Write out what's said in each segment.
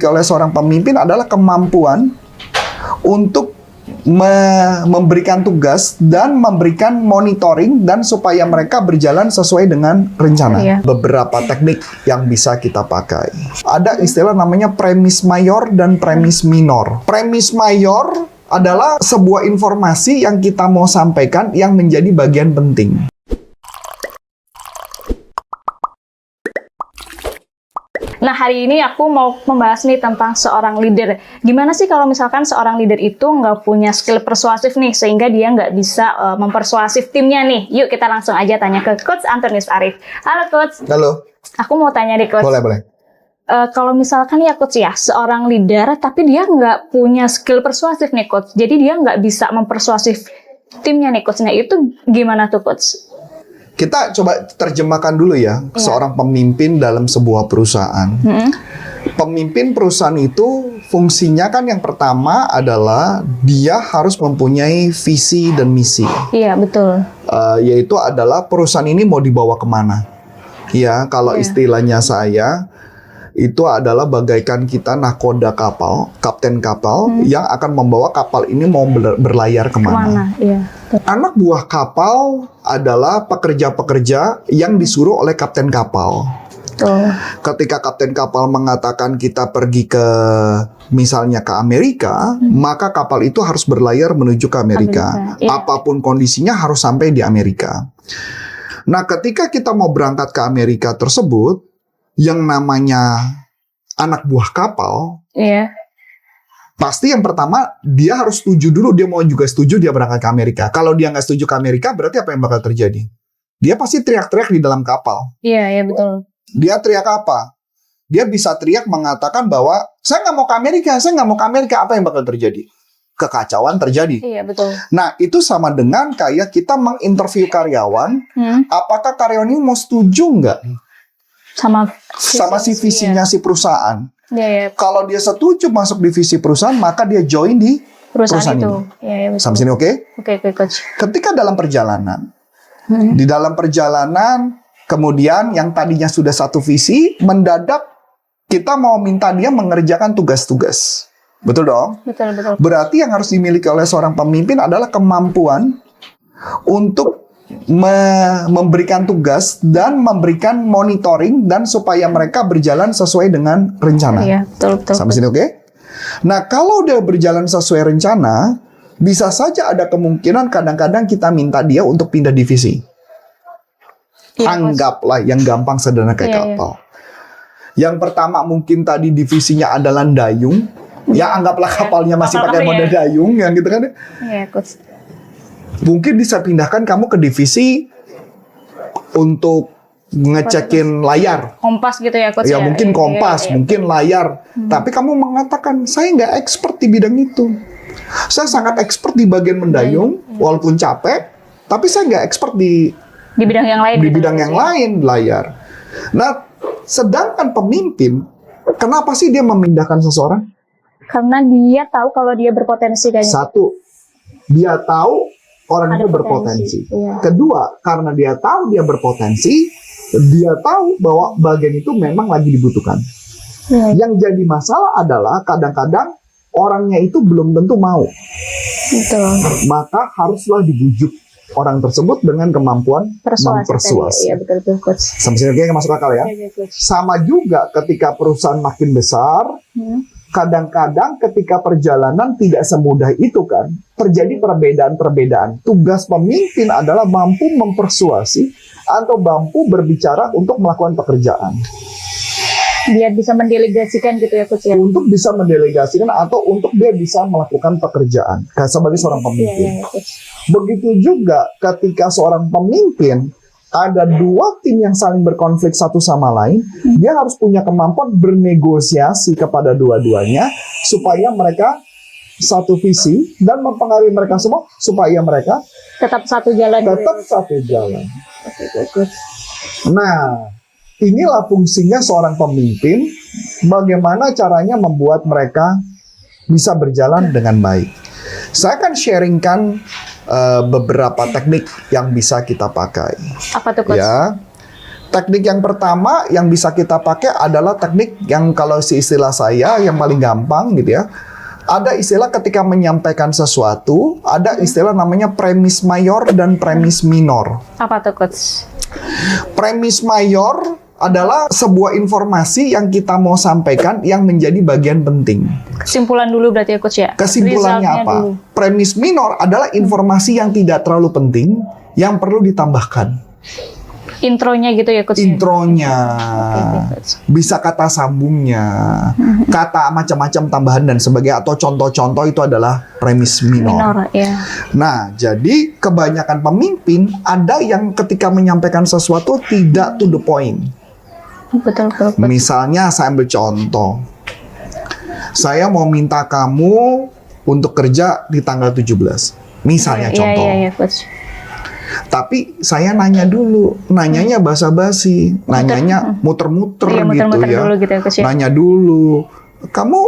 oleh seorang pemimpin adalah kemampuan untuk memberikan tugas dan memberikan monitoring dan supaya mereka berjalan sesuai dengan rencana. Iya. Beberapa teknik yang bisa kita pakai. Ada istilah namanya premis mayor dan premis minor. Premis mayor adalah sebuah informasi yang kita mau sampaikan yang menjadi bagian penting. Nah, hari ini aku mau membahas nih tentang seorang leader. Gimana sih kalau misalkan seorang leader itu nggak punya skill persuasif nih, sehingga dia nggak bisa mempersuasif timnya nih? Yuk kita langsung aja tanya ke Coach Antonius Arif. Halo Coach. Halo. Aku mau tanya nih Coach. Boleh. Kalau misalkan ya Coach ya, seorang leader tapi dia nggak punya skill persuasif nih Coach. Jadi dia nggak bisa mempersuasif timnya nih Coach. Nah itu gimana tuh Coach? Kita coba terjemahkan dulu ya, seorang pemimpin dalam sebuah perusahaan. Pemimpin perusahaan itu fungsinya kan yang pertama adalah dia harus mempunyai visi dan misi. Iya, betul. Yaitu adalah perusahaan ini mau dibawa kemana. Ya, kalau istilahnya saya, itu adalah bagaikan kita nahkoda kapal, kapten kapal yang akan membawa kapal ini mau berlayar kemana. Iya. Anak buah kapal adalah pekerja-pekerja yang disuruh oleh kapten kapal. Betul. Ketika kapten kapal mengatakan kita pergi ke misalnya ke Amerika, maka kapal itu harus berlayar menuju ke Amerika. Iya. Apapun kondisinya harus sampai di Amerika. Nah, ketika kita mau berangkat ke Amerika tersebut, yang namanya anak buah kapal, pasti yang pertama dia harus setuju dulu, dia mau juga setuju dia berangkat ke Amerika. Kalau dia nggak setuju ke Amerika, berarti apa yang bakal terjadi? Dia pasti teriak-teriak di dalam kapal. Iya, betul. Dia teriak apa? Dia bisa teriak mengatakan bahwa saya nggak mau ke Amerika, saya nggak mau ke Amerika. Apa yang bakal terjadi? Kekacauan terjadi. Iya, betul. Nah, itu sama dengan kayak kita menginterview karyawan, apakah karyawan ini mau setuju nggak Sama si visinya si perusahaan. Iya. Kalau dia setuju masuk divisi perusahaan, maka dia join di perusahaan itu. ini. Iya, betul. Sampai sini oke? Oke, Coach. Ketika dalam perjalanan, di dalam perjalanan, kemudian yang tadinya sudah satu visi, mendadak kita mau minta dia mengerjakan tugas-tugas. Betul dong? Betul. Berarti yang harus dimiliki oleh seorang pemimpin adalah kemampuan untuk memberikan tugas dan memberikan monitoring dan supaya mereka berjalan sesuai dengan rencana. Iya, betul. Sampai sini oke? Nah, kalau dia berjalan sesuai rencana, bisa saja ada kemungkinan kadang-kadang kita minta dia untuk pindah divisi. Iya, Anggaplah yang gampang sederhana kayak kapal. Yang pertama mungkin tadi divisinya adalah dayung. Ya anggaplah kapalnya masih pakai mode dayung, yang gitu kan? Iya, Coach. Mungkin bisa pindahkan kamu ke divisi untuk ngecekin layar. Kompas gitu ya, Coach. Ya mungkin kompas, mungkin layar. Tapi kamu mengatakan, saya nggak expert di bidang itu. Saya sangat expert di bagian mendayung, walaupun capek. Tapi saya nggak expert di bidang yang lain. Di bidang yang lain, layar. Nah, sedangkan pemimpin, kenapa sih dia memindahkan seseorang? Karena dia tahu kalau dia berpotensi kayaknya. Satu, dia tahu orang itu berpotensi. Kedua, karena dia tahu dia berpotensi, dia tahu bahwa bagian itu memang lagi dibutuhkan. Yang jadi masalah adalah kadang-kadang orangnya itu belum tentu mau. Betul. Maka haruslah dibujuk orang tersebut dengan kemampuan mempersuasi. Iya, betul, Coach. Sampai sini masuk akal ya? Sama juga ketika perusahaan makin besar, kadang-kadang ketika perjalanan tidak semudah itu kan, terjadi perbedaan-perbedaan. Tugas pemimpin adalah mampu mempersuasi atau mampu berbicara untuk melakukan pekerjaan. Biar bisa mendelegasikan gitu ya, Coach. Untuk bisa mendelegasikan atau untuk dia bisa melakukan pekerjaan sebagai seorang pemimpin. Begitu juga ketika seorang pemimpin ada dua tim yang saling berkonflik satu sama lain, dia harus punya kemampuan bernegosiasi kepada dua-duanya supaya mereka satu visi dan mempengaruhi mereka semua supaya mereka tetap satu jalan. Nah, inilah fungsinya seorang pemimpin, bagaimana caranya membuat mereka bisa berjalan dengan baik. Saya akan sharingkan beberapa teknik yang bisa kita pakai. Apa tuh, Coach? Ya. Teknik yang pertama yang bisa kita pakai adalah teknik yang kalau istilah saya yang paling gampang gitu ya. Ada istilah ketika menyampaikan sesuatu, ada istilah namanya premis mayor dan premis minor. Apa tuh, Coach? Premis mayor adalah sebuah informasi yang kita mau sampaikan yang menjadi bagian penting. Kesimpulan dulu berarti ya, Coach ya? Kesimpulannya Resultnya apa? dulu. Premis minor adalah informasi yang tidak terlalu penting, yang perlu ditambahkan. Intronya gitu ya, Coach? Intronya, Oke, Coach. bisa kata sambungnya, kata macam-macam tambahan dan sebagainya, atau contoh-contoh itu adalah premis minor. Minor, ya. Nah, jadi kebanyakan pemimpin ada yang ketika menyampaikan sesuatu tidak to the point. Betul, betul, betul. Misalnya saya ambil contoh. Saya mau minta kamu untuk kerja di tanggal 17. Misalnya contoh. Iya, Coach. Tapi saya nanya dulu. Nanyanya basa-basi. Nanyanya muter-muter Iya, gitu muter-muter ya. dulu gitu ya, Coach ya. Nanya dulu. Kamu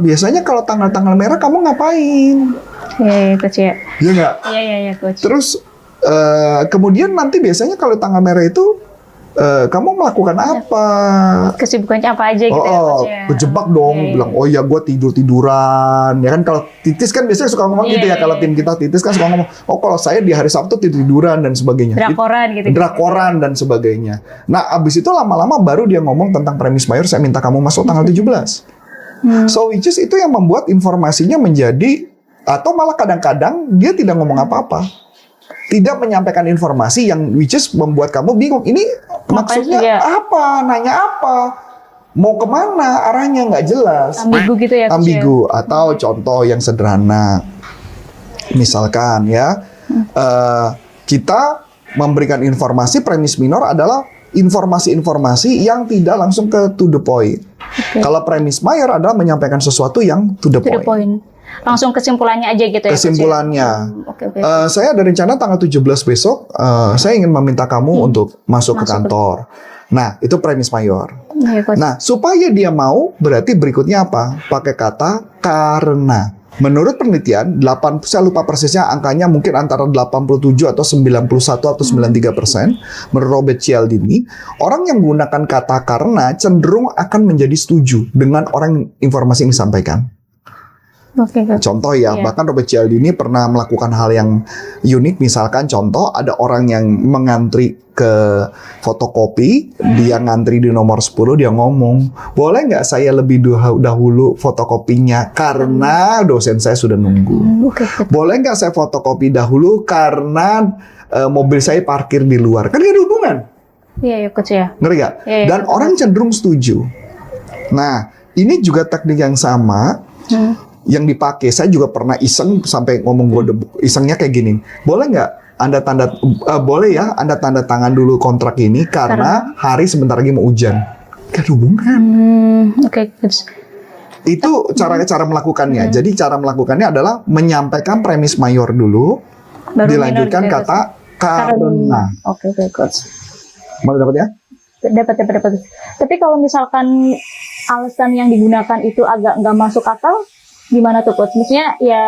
biasanya kalau tanggal-tanggal merah kamu ngapain? Iya, Coach ya. Iya nggak? Iya, Coach. Terus kemudian nanti biasanya kalau tanggal merah itu kamu melakukan apa? Kesibukannya apa aja gitu ya, Coach ya. Kejebak dong, Iya. bilang, oh ya gue tiduran. Ya kan kalau titis kan biasanya suka ngomong gitu ya. Iya, Kalau iya. tim kita titis kan suka ngomong, oh kalau saya di hari Sabtu tiduran dan sebagainya. Drakoran gitu. Drakoran dan sebagainya. Nah, abis itu lama-lama baru dia ngomong tentang premis mayor, saya minta kamu masuk tanggal 17. So, which is itu yang membuat informasinya menjadi, atau malah kadang-kadang dia tidak ngomong apa-apa. Tidak menyampaikan informasi yang which is membuat kamu bingung. Ini maksudnya sih, ya? apa? Nanya apa? Mau kemana? Arahnya nggak jelas. Ambigu gitu ya, Coach ya. Ambigu. Atau contoh yang sederhana. Misalkan ya, kita memberikan informasi premis minor adalah informasi-informasi yang tidak langsung ke to the point. Kalau premis mayor adalah menyampaikan sesuatu yang to the To the point. point. Langsung kesimpulannya aja gitu ya, Coach ya. Kesimpulannya. Oke. Saya ada rencana tanggal 17 besok, saya ingin meminta kamu untuk masuk ke kantor. Nah, itu premis mayor. Iya, Coach. Nah, supaya dia mau, berarti berikutnya apa? Pakai kata karena. Menurut penelitian, saya lupa persisnya angkanya mungkin antara 87 atau 91 atau 93%. Menurut Robert Cialdini, orang yang menggunakan kata karena cenderung akan menjadi setuju dengan orang informasi yang disampaikan. Oke, Coach. Contoh ya, Iya. bahkan Robert Cialdini pernah melakukan hal yang unik. Misalkan contoh, ada orang yang mengantri ke fotokopi, dia ngantri di nomor 10, dia ngomong, boleh nggak saya lebih dahulu fotokopinya karena dosen saya sudah nunggu. Oke, Coach. Boleh nggak saya fotokopi dahulu karena mobil saya parkir di luar. Kan gak ada hubungan, Iya, Coach ya. ngeri nggak? Iya, Dan orang cenderung setuju. Nah, ini juga teknik yang sama yang dipakai. Saya juga pernah iseng sampai ngomong isengnya kayak gini. Boleh nggak Anda boleh ya Anda tanda tangan dulu kontrak ini karena hari sebentar lagi mau hujan. Gak ada hubungan. Oke, Coach. Itu cara melakukannya. Jadi cara melakukannya adalah menyampaikan premis mayor dulu, Baru dilanjutkan minor gitu ya, kata karena. Oke, Coach. Mau dapat ya? Dapat. Tapi kalau misalkan alasan yang digunakan itu agak nggak masuk akal, gimana tuh, Coach? Maksudnya ya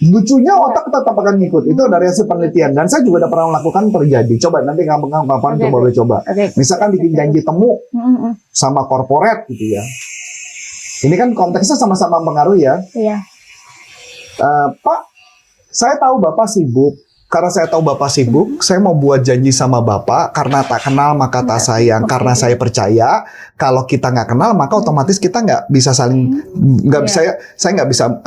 Lucunya otak tetap akan ngikut. Itu dari hasil penelitian. Dan saya juga udah pernah melakukan terjadi. Coba nanti kapan Oke, boleh coba. Oke. Misalkan bikin janji temu sama korporat gitu ya. Ini kan konteksnya sama-sama mempengaruhi ya. Iya. Pak, saya tahu Bapak sibuk. Karena saya tahu Bapak sibuk, saya mau buat janji sama Bapak karena tak kenal maka tak sayang. Karena saya percaya kalau kita nggak kenal maka otomatis kita nggak bisa saling nggak bisa saya nggak bisa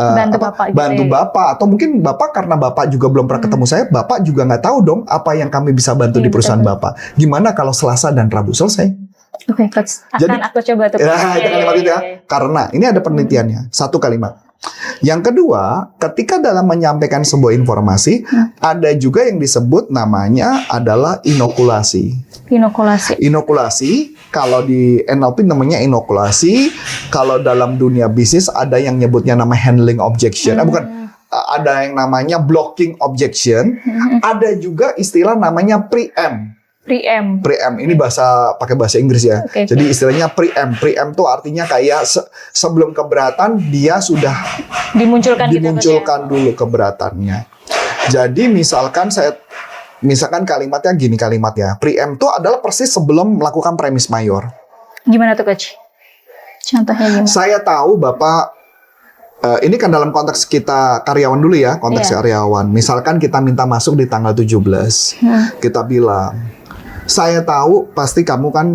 bantu Bapak atau mungkin Bapak karena Bapak juga belum pernah ketemu saya, Bapak juga nggak tahu dong apa yang kami bisa bantu di perusahaan Bapak. Gimana kalau Selasa dan Rabu selesai? Oke, Coach. Jadi, aku coba tuh. Ya, itu kalimat itu ya. Karena ini ada penelitiannya. Satu kalimat. Yang kedua, ketika dalam menyampaikan sebuah informasi, ada juga yang disebut namanya adalah inokulasi. Inokulasi, kalau di NLP namanya inokulasi. Kalau dalam dunia bisnis ada yang nyebutnya nama handling objection. Ada yang namanya blocking objection. Ada juga istilah namanya preempt. Preempt ini pakai bahasa Inggris ya. Jadi istilahnya preempt. Preempt itu artinya kayak sebelum keberatan dia sudah dimunculkan dulu keberatannya. Jadi misalkan saya misalkan kalimatnya gini kalimatnya. Preempt itu adalah persis sebelum melakukan premis mayor. Gimana tuh Coach? Contohnya gimana? Saya tahu Bapak, ini kan dalam konteks kita karyawan dulu ya, konteks karyawan. Misalkan kita minta masuk di tanggal 17. Kita bilang, saya tahu pasti kamu kan,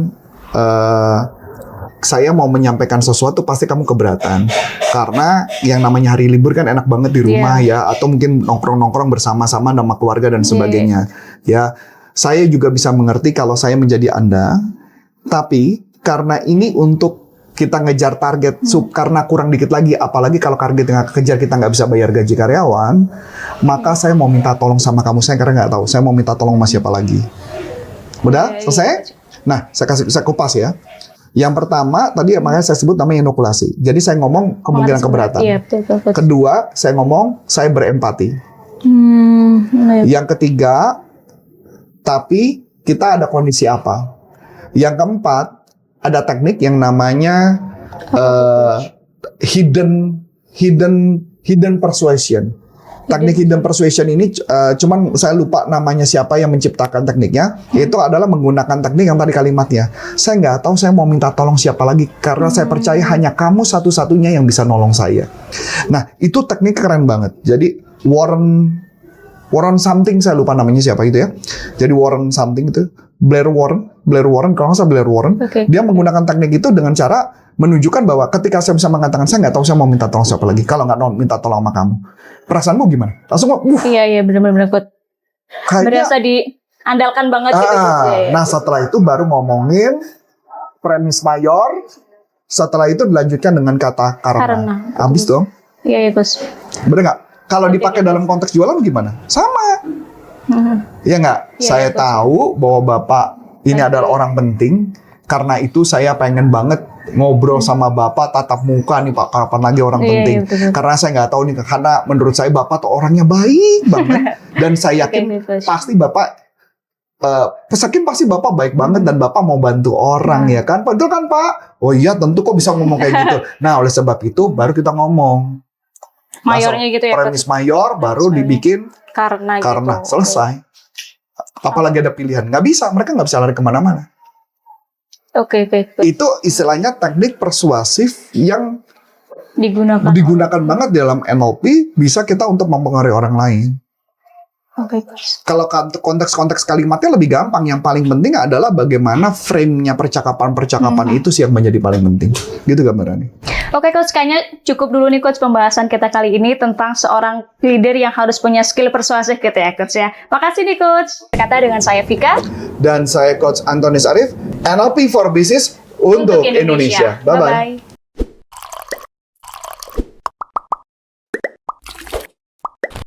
saya mau menyampaikan sesuatu pasti kamu keberatan. Karena yang namanya hari libur kan enak banget di rumah ya. Atau mungkin nongkrong-nongkrong bersama-sama sama keluarga dan sebagainya. Ya, saya juga bisa mengerti kalau saya menjadi Anda. Tapi karena ini untuk kita ngejar target karena kurang dikit lagi, apalagi kalau target yang kejar kita nggak bisa bayar gaji karyawan, maka saya mau minta tolong sama kamu. Saya karena nggak tahu, saya mau minta tolong sama siapa lagi. Udah selesai? Nah, saya kupas ya. Yang pertama tadi makanya saya sebut namanya inokulasi. Jadi saya ngomong kemungkinan keberatan. Iya, betul. Kedua, saya ngomong saya berempati. Yang ketiga, tapi kita ada kondisi apa? Yang keempat, ada teknik yang namanya hidden persuasion. Teknik hidden persuasion ini cuman saya lupa namanya siapa yang menciptakan tekniknya. Itu adalah menggunakan teknik yang tadi kalimatnya. Saya nggak tahu saya mau minta tolong siapa lagi karena saya percaya hanya kamu satu-satunya yang bisa nolong saya. Nah, itu teknik keren banget. Jadi Warren something, saya lupa namanya siapa itu ya. Jadi Warren something itu Blair Warren, kalau nggak salah Blair Warren. Dia menggunakan teknik itu dengan cara menunjukkan bahwa ketika saya bisa mengatakan saya nggak tahu saya mau minta tolong siapa lagi, kalau nggak minta tolong sama kamu, perasaanmu gimana? Langsung iya benar-benar Coach. Berasa diandalkan banget gitu. Nah setelah itu baru ngomongin premis mayor. Setelah itu dilanjutkan dengan kata karena. Habis dong. Iya Coach. Bener nggak? Kalau dipakai dalam konteks jualan gimana? Sama. Iya nggak? Saya tahu bahwa Bapak ini adalah orang penting. Karena itu saya pengen banget ngobrol sama Bapak tatap muka nih Pak. Kapan lagi orang penting? Betul. Karena saya nggak tahu nih. Karena menurut saya Bapak tuh orangnya baik banget. Dan saya yakin pasti Bapak pasti Bapak baik banget dan Bapak mau bantu orang ya kan? Betul kan Pak? Oh iya tentu kok bisa ngomong kayak gitu. Nah oleh sebab itu baru kita ngomong. Mayornya gitu ya. Premis mayor baru dibikin karena selesai. Apalagi ada pilihan, nggak bisa, mereka nggak bisa lari kemana-mana. Oke. Itu istilahnya teknik persuasif yang digunakan banget dalam NLP, bisa kita untuk mempengaruhi orang lain. Oke. Kalau konteks kalimatnya lebih gampang, yang paling penting adalah bagaimana frame-nya percakapan itu sih yang menjadi paling penting. Gitu gambarannya. Oke Coach, kayaknya cukup dulu nih Coach pembahasan kita kali ini tentang seorang leader yang harus punya skill persuasif gitu ya Coach ya. Makasih nih Coach. Kata dengan saya Vika. Dan saya Coach Antonius Arif, NLP for Business untuk Indonesia. Bye-bye.